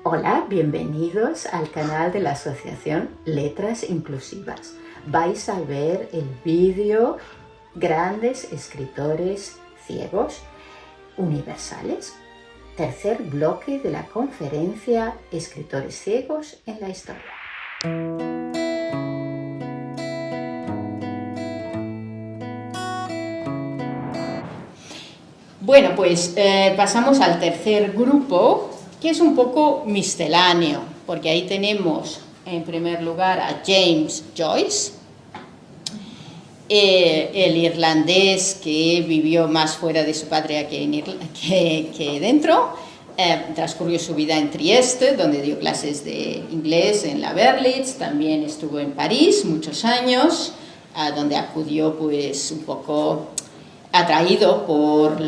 Hola, bienvenidos al canal de la Asociación Letras Inclusivas. Vais a ver el vídeo Grandes Escritores Ciegos Universales, tercer bloque de la conferencia Escritores Ciegos en la Historia. Bueno, pues pasamos al tercer grupo, que es un poco misceláneo, porque ahí tenemos en primer lugar a James Joyce, el irlandés que vivió más fuera de su patria que dentro. Transcurrió su vida en Trieste, donde dio clases de inglés en la Berlitz. También estuvo en París muchos años, donde acudió pues un poco atraído por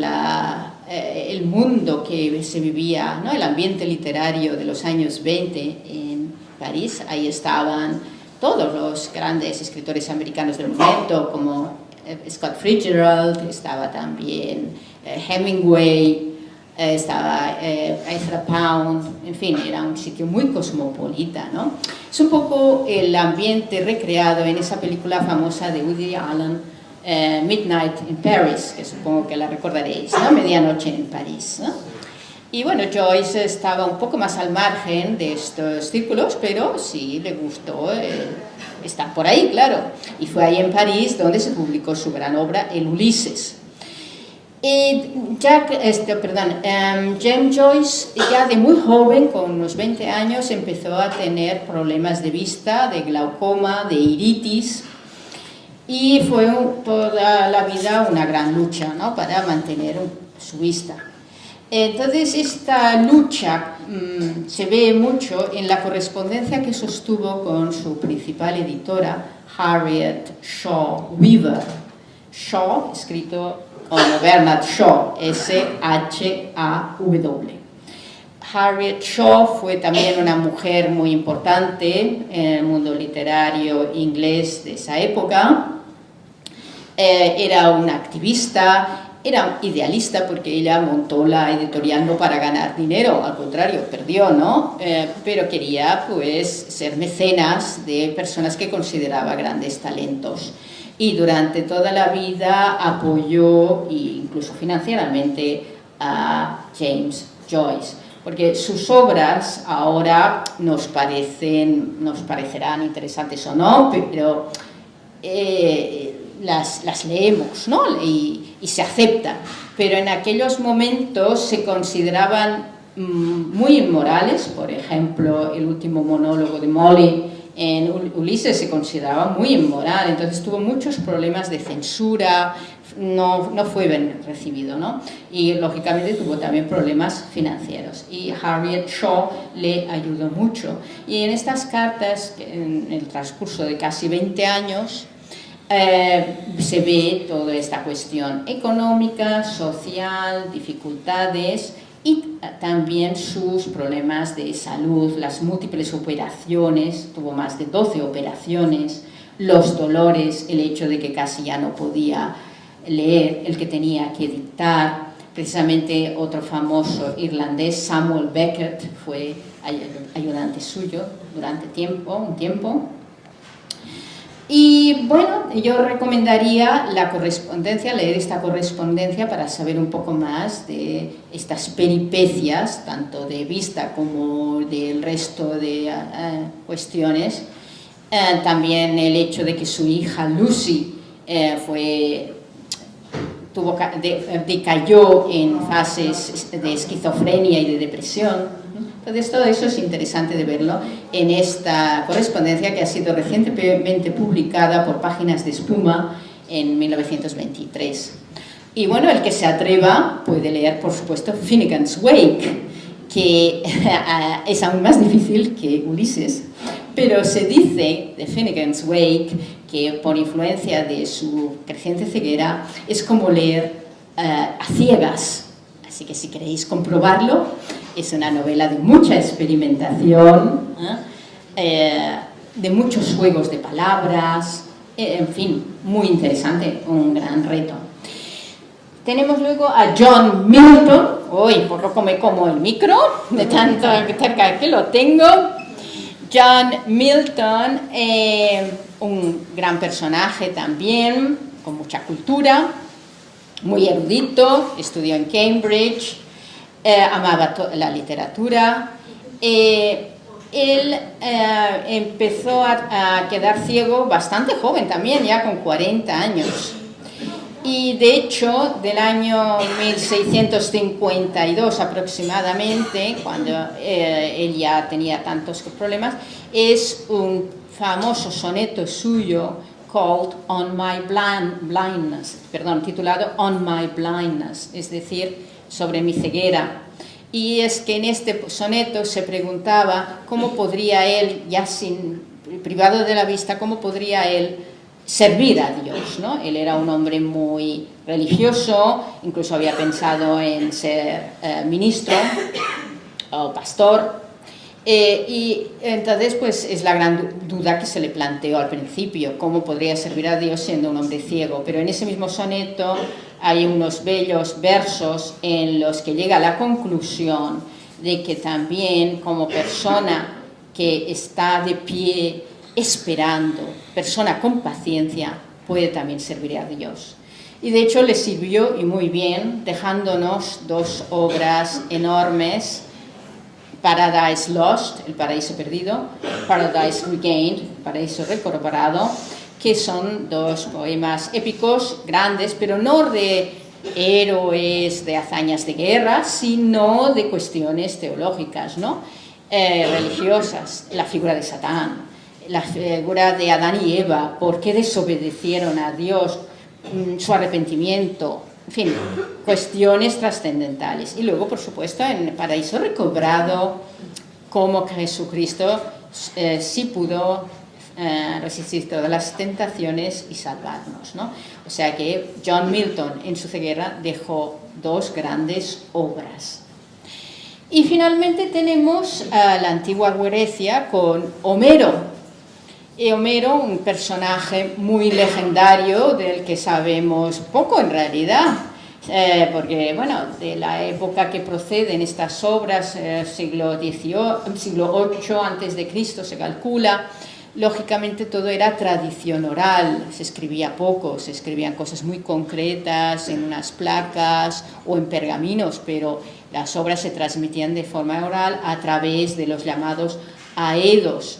el mundo que se vivía, ¿no? El ambiente literario de los años 20 en París. Ahí estaban todos los grandes escritores americanos del momento, como Scott Fitzgerald, estaba también Hemingway, estaba Ezra Pound, en fin, era un sitio muy cosmopolita, ¿no? Es un poco el ambiente recreado en esa película famosa de Woody Allen, Midnight in Paris, que supongo que la recordaréis, ¿no? Medianoche en París, ¿no? Y bueno, Joyce estaba un poco más al margen de estos círculos, pero sí le gustó estar por ahí, claro. Y fue ahí en París donde se publicó su gran obra, El Ulises. James Joyce, ya de muy joven, con unos 20 años, empezó a tener problemas de vista, de glaucoma, de iritis, y fue toda la vida una gran lucha, ¿no?, para mantener su vista. Entonces esta lucha se ve mucho en la correspondencia que sostuvo con su principal editora, Harriet Shaw Weaver. Shaw, escrito como Bernard Shaw, S-H-A-W. Harriet Shaw fue también una mujer muy importante en el mundo literario inglés de esa época. Era una activista, era idealista, porque ella montó la editorial no para ganar dinero, al contrario, perdió, ¿no? Pero quería pues ser mecenas de personas que consideraba grandes talentos. Y durante toda la vida apoyó, incluso financieramente, a James Joyce, porque sus obras ahora nos parecerán interesantes o no, pero las leemos, ¿no? y se aceptan, pero en aquellos momentos se consideraban muy inmorales. Por ejemplo, el último monólogo de Molly en Ulises se consideraba muy inmoral, entonces tuvo muchos problemas de censura, no fue bien recibido, ¿no? Y lógicamente tuvo también problemas financieros, y Harriet Shaw le ayudó mucho. Y en estas cartas, en el transcurso de casi 20 años, se ve toda esta cuestión económica, social, dificultades, y también sus problemas de salud, las múltiples operaciones, tuvo más de 12 operaciones, los dolores, el hecho de que casi ya no podía leer, el que tenía que dictar. Precisamente otro famoso irlandés, Samuel Beckett, fue ayudante suyo durante un tiempo. Y bueno, yo recomendaría la correspondencia, leer esta correspondencia para saber un poco más de estas peripecias, tanto de vista como del resto de cuestiones. También el hecho de que su hija Lucy decayó en fases de esquizofrenia y de depresión. Entonces todo eso es interesante de verlo en esta correspondencia, que ha sido recientemente publicada por Páginas de Espuma en 1923. Y bueno, el que se atreva puede leer, por supuesto, Finnegans Wake, que es aún más difícil que Ulises, pero se dice de Finnegans Wake que, por influencia de su creciente ceguera, es como leer a ciegas. Así que si queréis comprobarlo, es una novela de mucha experimentación, de muchos juegos de palabras, en fin, muy interesante, un gran reto. Tenemos luego a John Milton. Uy, por poco me como el micro, de tanto cerca que lo tengo. John Milton, un gran personaje también, con mucha cultura, muy erudito, estudió en Cambridge, amaba la literatura. Él empezó a quedar ciego bastante joven también, ya con 40 años. Y de hecho, del año 1652 aproximadamente, cuando él ya tenía tantos problemas, es un famoso soneto suyo titulado On My Blindness, es decir, sobre mi ceguera. Y es que en este soneto se preguntaba cómo podría él, ya privado de la vista, cómo podría él servir a Dios, ¿no? Él era un hombre muy religioso, incluso había pensado en ser ministro o pastor, y entonces pues es la gran duda que se le planteó al principio, cómo podría servir a Dios siendo un hombre ciego. Pero en ese mismo soneto hay unos bellos versos en los que llega a la conclusión de que también como persona que está de pie esperando, persona con paciencia, puede también servir a Dios. Y de hecho le sirvió y muy bien, dejándonos dos obras enormes: Paradise Lost, el paraíso perdido, Paradise Regained, el paraíso recobrado, que son dos poemas épicos, grandes, pero no de héroes, de hazañas de guerra, sino de cuestiones teológicas, ¿no? Religiosas, la figura de Satán, la figura de Adán y Eva, por qué desobedecieron a Dios, su arrepentimiento, en fin, cuestiones trascendentales. Y luego, por supuesto, en el paraíso recobrado, cómo Jesucristo sí pudo resistir todas las tentaciones y salvarnos, ¿no? O sea que John Milton en su ceguera dejó dos grandes obras. Y finalmente tenemos a la antigua Grecia con Homero. Y Homero, un personaje muy legendario del que sabemos poco en realidad, porque bueno, de la época que proceden estas obras, siglo VIII antes de Cristo se calcula. Lógicamente todo era tradición oral, se escribía poco, se escribían cosas muy concretas en unas placas o en pergaminos, pero las obras se transmitían de forma oral a través de los llamados aedos.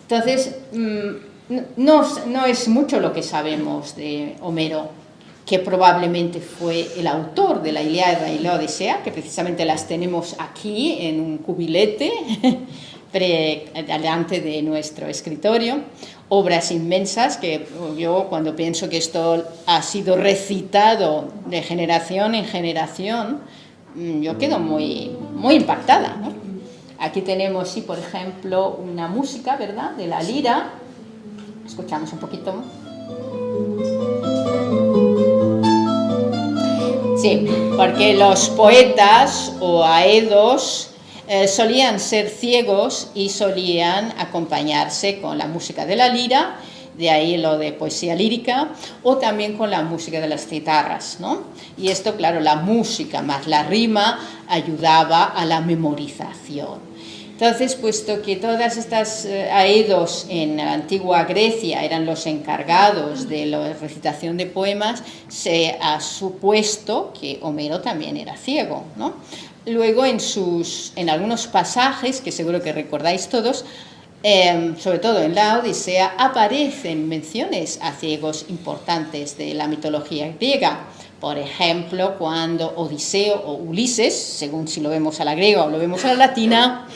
Entonces, no es mucho lo que sabemos de Homero, que probablemente fue el autor de la Ilíada y la Odisea, que precisamente las tenemos aquí en un cubilete delante de nuestro escritorio, obras inmensas que yo, cuando pienso que esto ha sido recitado de generación en generación, yo quedo muy impactada, ¿no? Aquí tenemos, sí, por ejemplo, una música, ¿verdad?, de la lira. Escuchamos un poquito. Sí, porque los poetas o aedos solían ser ciegos y solían acompañarse con la música de la lira, de ahí lo de poesía lírica, o también con la música de las citarras, ¿no? Y esto, claro, la música más la rima ayudaba a la memorización. Entonces, puesto que todas estas aedos en la antigua Grecia eran los encargados de la recitación de poemas, se ha supuesto que Homero también era ciego, ¿no? Luego, en algunos pasajes, que seguro que recordáis todos, sobre todo en la Odisea, aparecen menciones a ciegos importantes de la mitología griega. Por ejemplo, cuando Odiseo o Ulises, según si lo vemos a la griega o lo vemos a la latina,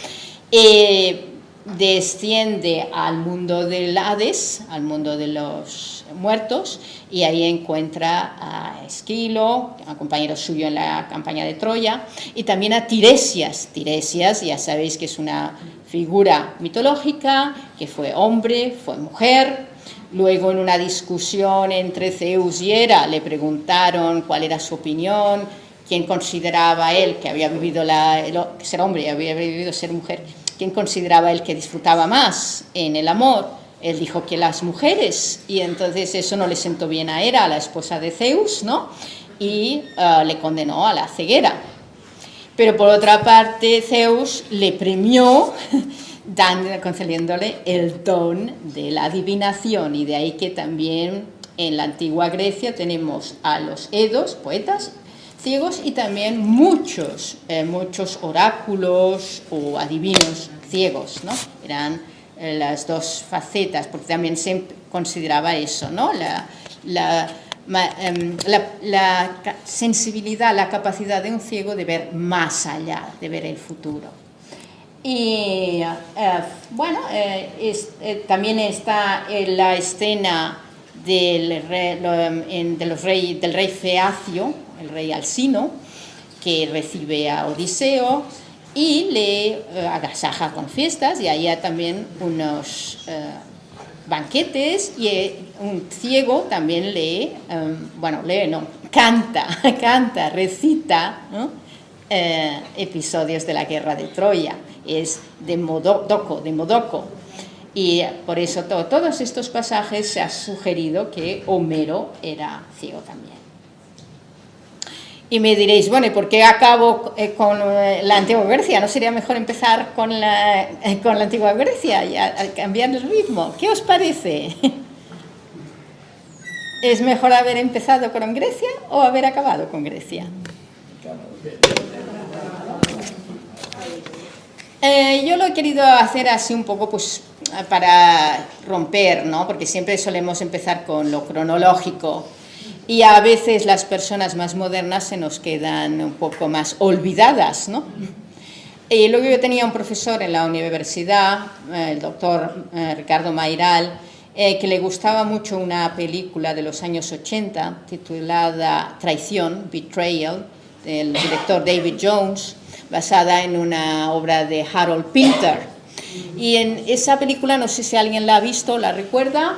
desciende al mundo del Hades, al mundo de los muertos, y ahí encuentra a Esquilo, a compañero suyo en la campaña de Troya, y también a Tiresias. Tiresias, ya sabéis que es una figura mitológica, que fue hombre, fue mujer. Luego, en una discusión entre Zeus y Hera, le preguntaron cuál era su opinión, quién consideraba él que había vivido ser hombre y había vivido ser mujer, quién consideraba él que disfrutaba más en el amor. Él dijo que las mujeres, y entonces eso no le sentó bien a Hera, la esposa de Zeus, ¿no? y le condenó a la ceguera. Pero por otra parte, Zeus le premió concediéndole el don de la adivinación, y de ahí que también en la antigua Grecia tenemos a los edos, poetas ciegos, y también muchos oráculos o adivinos ciegos, ¿no? Eran las dos facetas, porque también se consideraba eso, ¿no? La sensibilidad, la capacidad de un ciego de ver más allá, de ver el futuro. Y también está la escena del rey Feacio, el rey Alcino, que recibe a Odiseo y le agasaja con fiestas, y allá también unos banquetes, y un ciego también canta, recita, ¿no? Episodios de la guerra de Troya, es de Modoco, y por eso todos estos pasajes se ha sugerido que Homero era ciego también. Y me diréis, bueno, ¿y por qué acabo con la antigua Grecia? ¿No sería mejor empezar con la antigua Grecia y a cambiar el ritmo? ¿Qué os parece? ¿Es mejor haber empezado con Grecia o haber acabado con Grecia? Yo lo he querido hacer así un poco, pues, para romper, ¿no? Porque siempre solemos empezar con lo cronológico, y a veces las personas más modernas se nos quedan un poco más olvidadas, ¿no? Y luego yo tenía un profesor en la universidad, el doctor Ricardo Mayral, que le gustaba mucho una película de los años 80 titulada Traición, Betrayal, del director David Jones, basada en una obra de Harold Pinter. Y en esa película, no sé si alguien la ha visto, ¿la recuerda?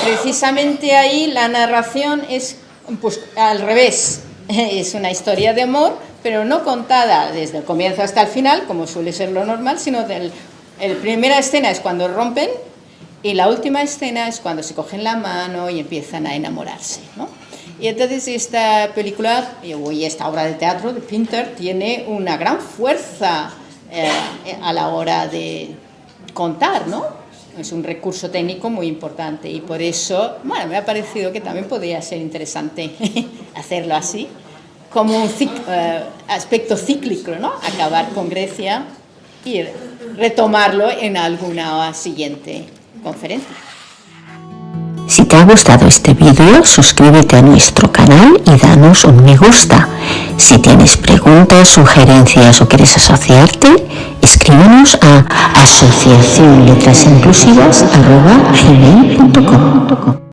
Precisamente ahí la narración es, pues, al revés. Es una historia de amor, pero no contada desde el comienzo hasta el final, como suele ser lo normal, sino la primera escena es cuando rompen, y la última escena es cuando se cogen la mano y empiezan a enamorarse, ¿no? Y entonces esta película, y esta obra de teatro de Pinter, tiene una gran fuerza a la hora de contar, ¿no? Es un recurso técnico muy importante, y por eso, bueno, me ha parecido que también podría ser interesante hacerlo así, como un aspecto cíclico, ¿no? Acabar con Grecia y retomarlo en alguna siguiente conferencia. Si te ha gustado este vídeo, suscríbete a nuestro canal y danos un me gusta. Si tienes preguntas, sugerencias o quieres asociarte, escríbenos a asociacionletrasinclusivas@gmail.com.